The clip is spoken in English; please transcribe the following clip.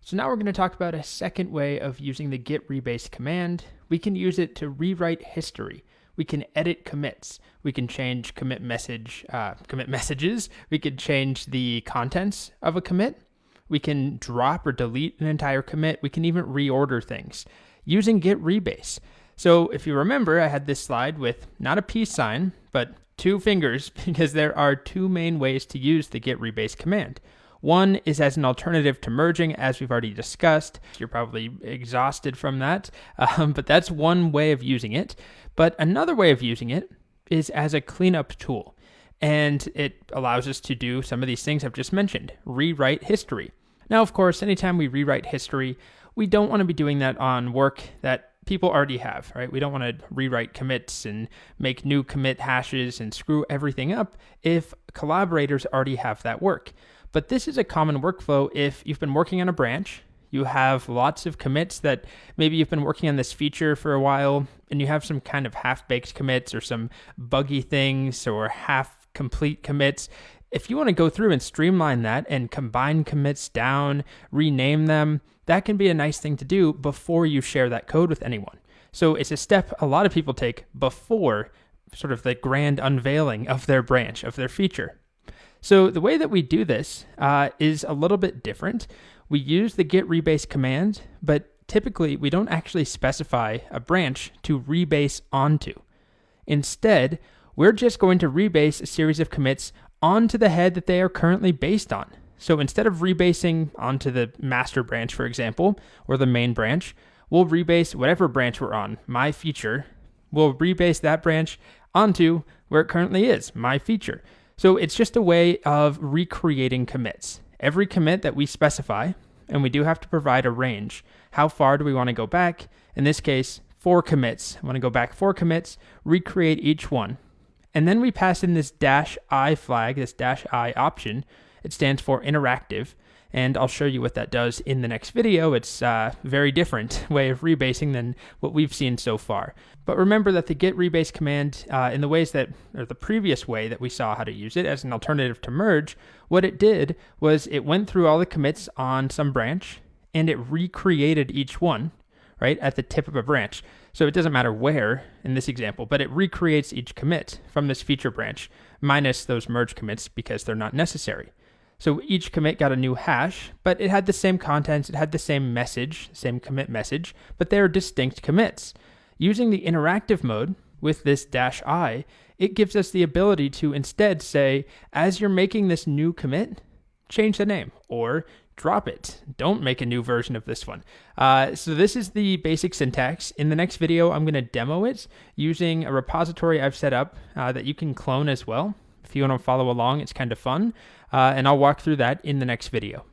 So now we're going to talk about a second way of using the git rebase command. We can use it to rewrite history. We can edit commits. We can change commit messages. We could change the contents of a commit. We can drop or delete an entire commit. We can even reorder things using git rebase. So if you remember, I had this slide with not a peace sign, but two fingers because there are two main ways to use the git rebase command. One is as an alternative to merging, as we've already discussed. You're probably exhausted from that, but that's one way of using it. But another way of using it is as a cleanup tool. And it allows us to do some of these things I've just mentioned, rewrite history. Now, of course, anytime we rewrite history, we don't want to be doing that on work that people already have, right? We don't want to rewrite commits and make new commit hashes and screw everything up if collaborators already have that work. But this is a common workflow if you've been working on a branch, you have lots of commits that maybe you've been working on this feature for a while, and you have some kind of half-baked commits or some buggy things or half-complete commits. If you want to go through and streamline that and combine commits down, rename them, that can be a nice thing to do before you share that code with anyone. So it's a step a lot of people take before sort of the grand unveiling of their branch, of their feature. So the way that we do this is a little bit different. We use the git rebase command, but typically we don't actually specify a branch to rebase onto. Instead, we're just going to rebase a series of commits onto the head that they are currently based on. So instead of rebasing onto the master branch, for example, or the main branch, we'll rebase whatever branch we're on, my feature. We'll rebase that branch onto where it currently is, my feature. So it's just a way of recreating commits. Every commit that we specify, and we do have to provide a range. How far do we want to go back? In this case, 4 commits. I want to go back 4 commits, recreate each one. And then we pass in this -i flag, this -i option. It stands for interactive, and I'll show you what that does in the next video. It's a very different way of rebasing than what we've seen so far. But remember that the git rebase command, in the ways that, or the previous way that we saw how to use it as an alternative to merge, what it did was it went through all the commits on some branch, and it recreated each one, right, at the tip of a branch. So it doesn't matter where in this example, but it recreates each commit from this feature branch, minus those merge commits because they're not necessary. So each commit got a new hash, but it had the same contents, it had the same message, same commit message, but they're distinct commits. Using the interactive mode with this -i, it gives us the ability to instead say, as you're making this new commit, change the name or drop it. Don't make a new version of this one. So this is the basic syntax. In the next video, I'm going to demo it using a repository I've set up that you can clone as well. If you want to follow along, it's kind of fun. And I'll walk through that in the next video.